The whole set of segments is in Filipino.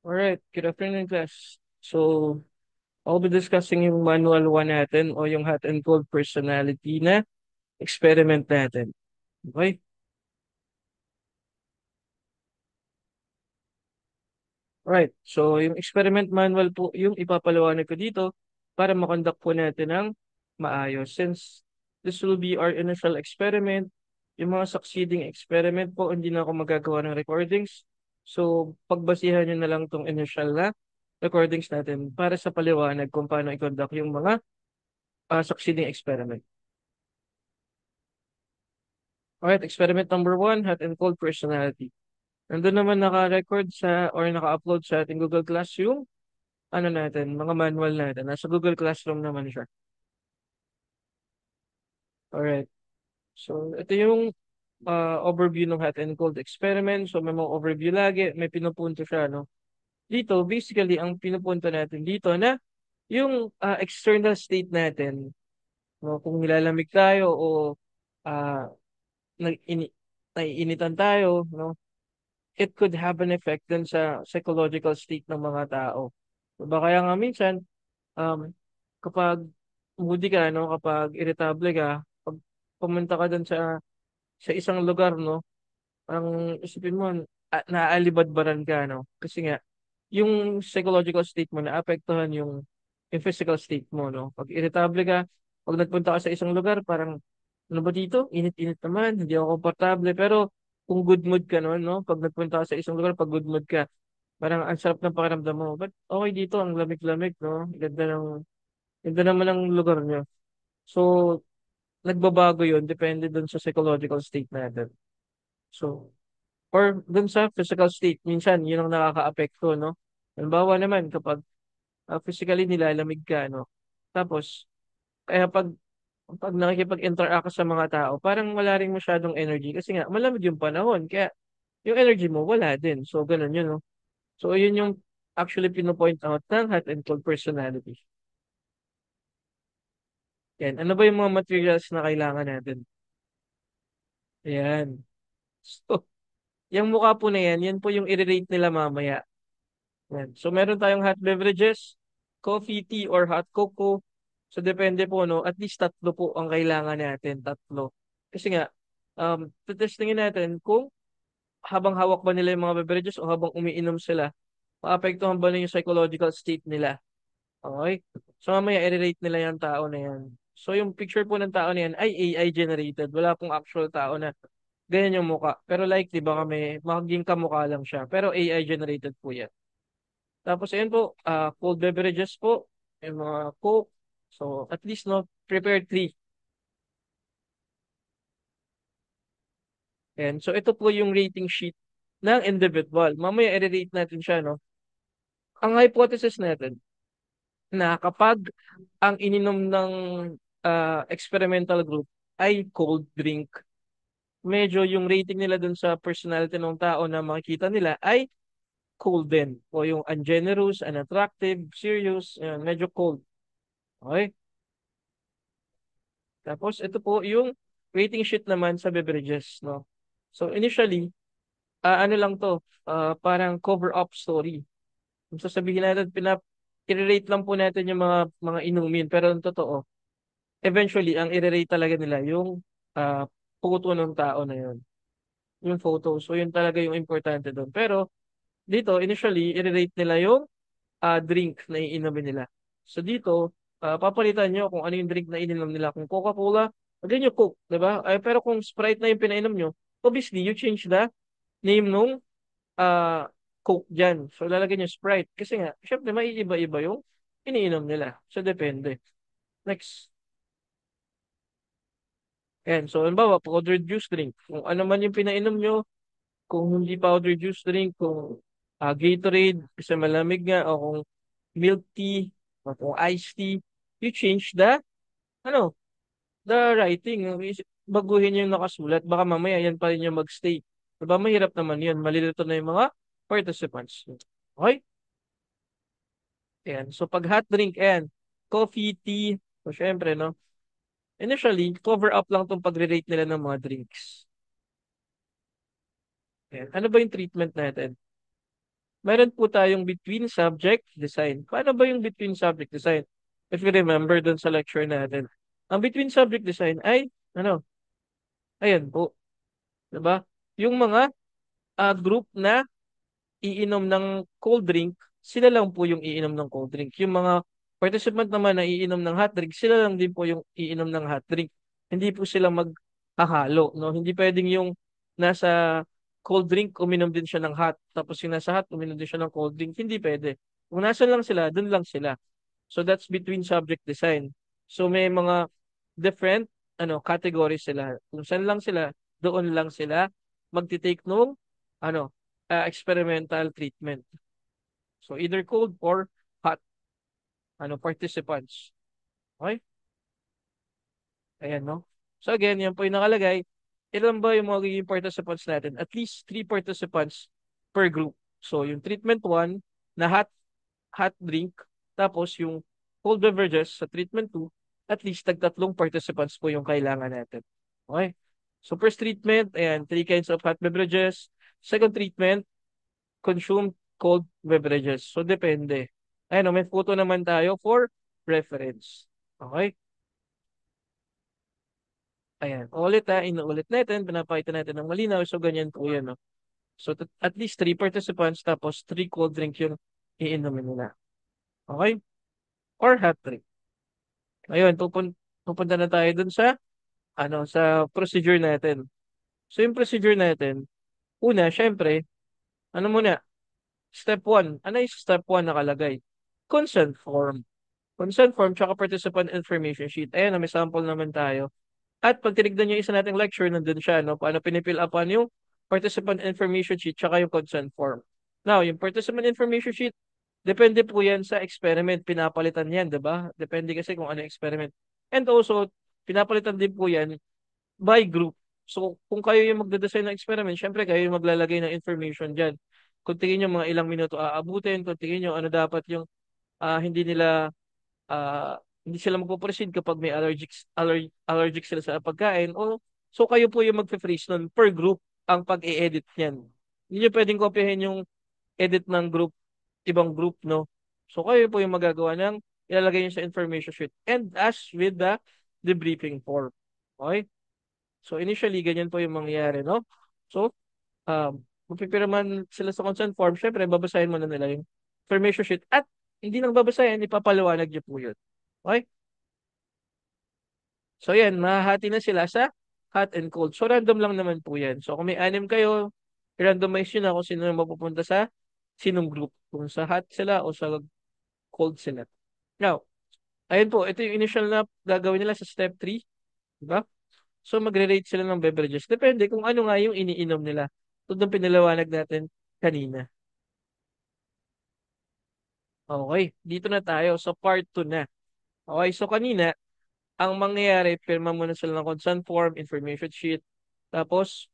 Alright, good afternoon class. So, I'll be discussing yung manual 1 natin o yung hot and cold personality na experiment natin. Okay? Alright, so yung experiment manual po yung ipapaliwanag ko dito para makonduct po natin ng maayos. Since this will be our initial experiment, yung mga succeeding experiment po, hindi na ako magagawa ng recordings. So, pagbasihan nyo na lang tong initial na recordings natin para sa paliwanag kung paano i-conduct yung mga succeeding experiment. Alright, experiment number 1, hot and cold personality. Nandun naman naka-record sa or naka-upload sa ating Google Classroom, ano natin, mga manual natin. Nasa Google Classroom naman siya. Alright. So, ito yung overview ng hot and cold experiment. So, may mga overview lagi, may pinupunto siya, no? Dito, basically, ang pinupunto natin dito na yung external state natin, no? Kung nilalamig tayo o uh, nag-ini naiinitan tayo, no? It could have an effect dun sa psychological state ng mga tao. Diba? Kaya nga minsan, um, kapag moody ka, no, kapag irritable ka, pag pumunta ka dun sa isang lugar, no, ang isipin mo, naaalibadbaran ka, no? Kasi nga, yung psychological state mo naapektuhan yung physical state mo, no? Pag irritable ka, pag nagpunta ka sa isang lugar, parang, ano ba dito? Init-init naman, hindi ako komportable. Pero, kung good mood ka noon, no? Pag nagpunta ka sa isang lugar, pag good mood ka, parang ang sarap ng pakiramdam mo. But okay dito, ang lamig-lamig, no? Ganda naman ng lugar nyo. So, nagbabago yun, depende dun sa psychological state natin. So, or dun sa physical state, minsan, yun ang nakaka-apekto, no? Halimbawa naman, kapag physically nilalamig ka, no? Tapos, kaya pag nakikipag-interact ka sa mga tao, parang wala rin masyadong energy kasi nga, malamig yung panahon. Kaya, yung energy mo, wala din. So, ganun yun, no? So, yun yung actually pinopoint out ng hot and cold personality. Yan. Ano ba yung mga materials na kailangan natin? Ayan. So, yung mukha po na yan po yung i-rate nila mamaya. Yan. So, meron tayong hot beverages, coffee, tea, or hot cocoa. So, depende po, no? At least tatlo po ang kailangan natin. Tatlo. Kasi nga, testingin natin kung habang hawak ba nila yung mga beverages o habang umiinom sila, maapektuhan ba na yung psychological state nila. Okay? So, mamaya i-rate nila yung tao na yan. So, yung picture po ng tao na yan ay AI generated. Wala pong actual tao na ganyan yung muka. Pero likely baka may maging kamukha lang siya. Pero AI generated po yan. Tapos ayun po, cold beverages po, yung mga Coke. So at least no, prepare three. And so ito po yung rating sheet ng individual. Mamaya i-rate natin siya, no? Ang hypothesis natin na kapag ang ininom ng experimental group ay cold drink, medyo yung rating nila dun sa personality ng tao na makikita nila ay cold din. O yung ungenerous, unattractive, serious, yan, medyo cold. Okay? Tapos ito po yung rating sheet naman sa beverages, no? So initially, ano lang to, parang cover up story. Kung sasabihin natin, i-rate lang po natin yung mga inumin. Pero ang totoo, eventually, ang i-rate talaga nila yung photo ng tao na yun. Yung photo. So yun talaga yung importante doon. Pero dito, initially, i-rate nila yung drink na iinumin nila. So dito, papalitan nyo kung ano yung drink na ininom nila. Kung Coca-Cola, again yung Coke, di ba? Ay, pero kung Sprite na yung pinainom nyo, obviously, you change the name nung uh, Coke dyan. So lalagyan nyo Sprite. Kasi nga, syempre, may iba-iba yung iniinom nila. So depende. Next. Yan. So, halimbawa, powdered juice drink. Kung ano man yung pinainom nyo, kung hindi powdered juice drink, kung Gatorade, kasi malamig nga, o kung milk tea, o kung iced tea, you change ano, the writing. Baguhin yung nakasulat. Baka mamaya yan pa rin yung magstay. Diba mahirap naman yun. Malilito na yung mga participants. Okay? Ayan. So pag hot drink, ayan. Coffee, tea. So syempre, no? Initially, cover up lang tong pagre-rate nila ng mga drinks. Ayan. Ano ba yung treatment natin? meron po tayong between subject design. Paano ba yung between subject design? If you remember dun sa lecture natin. Ang between subject design ay, ayan po, diba? Yung mga group na iinom ng cold drink, sila lang po yung iinom ng cold drink. Yung mga participant naman na iinom ng hot drink, sila lang din po yung iinom ng hot drink. Hindi po sila maghahalo, no? Hindi pwedeng yung nasa cold drink, uminom din siya ng hot. Tapos yung nasa hot, uminom din siya ng cold drink. Hindi pwede. Kung nasa lang sila, dun lang sila. So that's between subject design. So may mga different categories sila. Kung saan lang sila, doon lang sila magti-take nung ano experimental treatment. So either cold or hot participants. Okay? Ayan, no? So again, yan po yung nakalagay. Ilan ba yung magiging participants natin? At least 3 participants per group. So yung treatment 1 na hot drink, tapos yung cold beverages sa treatment 2, at least tag-3 participants po yung kailangan natin. Okay? So first treatment, ayan, 3 kinds of hot beverages. Second treatment, consume cold beverages. So, depende. Ayan, may photo naman tayo for reference. Okay? Ayan. Ulit inuulit natin, pinapakita natin ng malinaw. So, ganyan po yan. No? So, at least 3 participants, tapos 3 cold drink yung iinumin nila. Okay? Or hot drink. Ayun, pupunta na tayo dun sa procedure natin. So, yung procedure natin, una, syempre, muna, step 1. Ano yung step 1 nakalagay? Consent form. Consent form tsaka participant information sheet. Ayan, may sample naman tayo. At pag tinignan nyo yung isa nating lecture, nandun siya, no? Paano pinipill upan yung participant information sheet tsaka yung consent form. Now, yung participant information sheet, depende po yan sa experiment. Pinapalitan yan, diba? Depende kasi kung ano yung experiment. And also, pinapalitan din po yan by group. So, kung kayo yung magde-design ng experiment, syempre kayo yung maglalagay ng information dyan. Kung tingin nyo mga ilang minuto aabutin, kung tingin nyo ano dapat yung hindi nila hindi sila magpo-proceed kapag may allergic sila sa pagkain o so kayo po yung magfe-freeze nun per group ang pag-i-edit niyan. Hindi nyo pwedeng kopyahin yung edit ng ibang group, no? So kayo po yung magagawa ng ilalagay nyo sa information sheet and as with the debriefing form. Okay? So initially, ganyan po yung mangyayari, no? So, magpipirman sila sa consent form, syempre, babasahin mo na nila yung information sheet at hindi lang babasahin, ipapaliwanag niyo po yun. Okay? So yan, mahahati na sila sa hot and cold. So random lang naman po yan. So kung may 6 kayo, randomize nyo na kung sino yung mapupunta sa sinong group. Kung sa hot sila o sa cold sila. Now, ayun po, ito yung initial na gagawin nila sa step 3. Diba? So magre-rate sila ng beverages. Depende kung ano nga yung iniinom nila. Ito yung pinaliwanag natin kanina. Okay, dito na tayo. So part 2 na. Okay, so kanina, ang mangyayari, pirma muna sila ng consent form, information sheet, tapos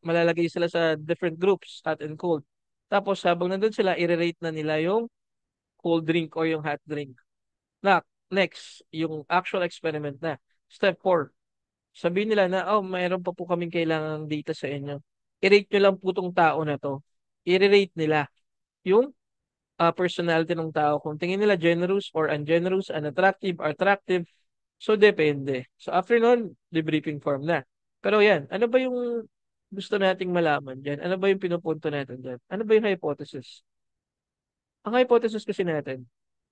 malalagay sila sa different groups, hot and cold. Tapos habang nandun sila, i-rate na nila yung cold drink or yung hot drink. Next, yung actual experiment na. Step 4. Sabihin nila na, oh, mayroon pa po kaming kailangang data sa inyo. I-rate nyo lang po tong tao na to. I-rate nila yung personality ng tao. Kung tingin nila generous or ungenerous, unattractive, attractive. So, depende. So, after nun, debriefing form na. Pero yan, ano ba yung gusto nating malaman dyan? Ano ba yung pinupunto natin dyan? Ano ba yung hypothesis? Ang hypothesis kasi natin,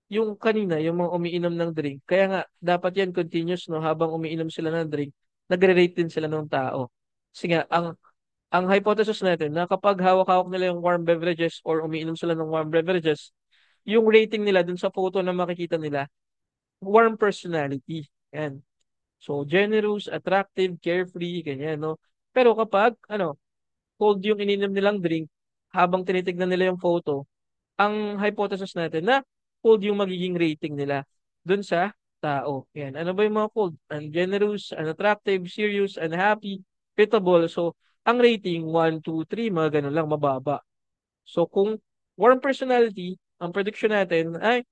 yung kanina, yung mga umiinom ng drink, kaya nga, dapat yan continuous, no? Habang umiinom sila ng drink, nagre-rate din sila ng tao. Kasi nga, ang hypothesis natin na kapag hawak-hawak nila yung warm beverages or umiinom sila ng warm beverages, yung rating nila dun sa photo na makikita nila, warm personality. Yan. So, generous, attractive, carefree, ganyan, no? Pero kapag, cold yung ininom nilang drink, habang tinitignan nila yung photo, ang hypothesis natin na cold yung magiging rating nila dun sa tao. Yan. Ano ba yung mga cold? Ungenerous, unattractive, serious, unhappy, irritable. So, ang rating, 1, 2, 3, mga ganun lang, mababa. So, kung warm personality, ang prediction natin ay,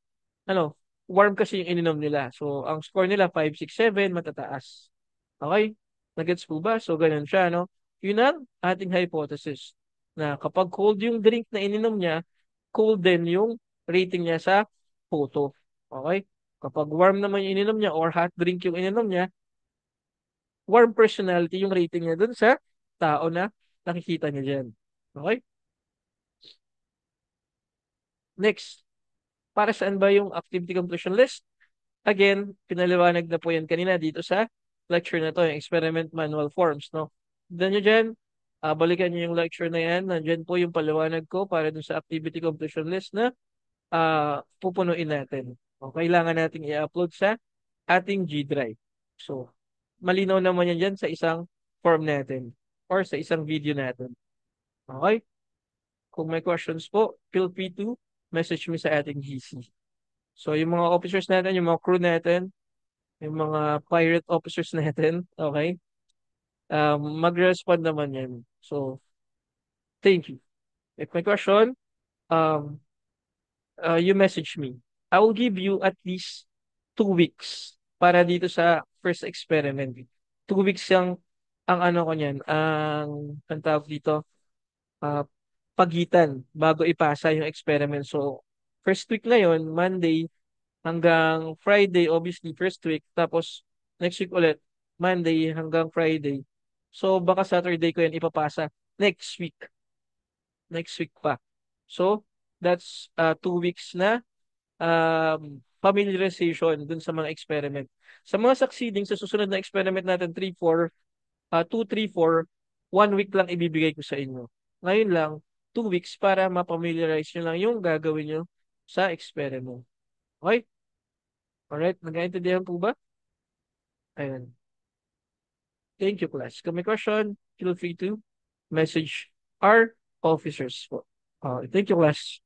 warm kasi yung ininom nila. So, ang score nila, 5, 6, 7, matataas. Okay? Nagets po ba? So, ganun siya, no? Yun ang ating hypothesis na kapag cold yung drink na ininom niya, cold din yung rating niya sa photo. Okay? Kapag warm naman yung ininom niya or hot drink yung ininom niya, warm personality yung rating niya dun sa tao na nakikita niya dyan. Okay? Next, para saan ba yung activity completion list? Again, pinaliwanag na po yan kanina dito sa lecture na to, yung experiment manual forms, no? Tignan nyo dyan, balikan nyo yung lecture na yan, nandyan po yung paliwanag ko para dun sa activity completion list na pupunuin natin. O, kailangan nating i-upload sa ating G Drive. So, malinaw naman yan dyan sa isang form natin or sa isang video natin. Okay? Kung may questions po, feel free to message me sa ating GC. So, yung mga officers natin, yung mga crew natin, yung mga pirate officers natin, okay? Mag-respond naman yan. So, thank you. If may question, um, you message me. I will give you at least 2 weeks para dito sa first experiment. 2 weeks ang ano ko niyan, ang tawag dito, ah, pagitan bago ipasa yung experiment. So, first week na yon, Monday hanggang Friday, obviously, first week. Tapos, next week ulit, Monday hanggang Friday. So, baka Saturday ko yan ipapasa next week. Next week pa. So, that's 2 weeks na familiarization dun sa mga experiment. Sa mga succeeding, sa susunod na experiment natin, 2, 3, 4, 1 week lang ibibigay ko sa inyo. Ngayon lang, 2 weeks para ma-familiarize nyo lang yung gagawin nyo sa experiment. Okay? Alright, nag-intindihan po ba? Ayan. Thank you, class. Kung may question, feel free to message our officers po. Thank you, class.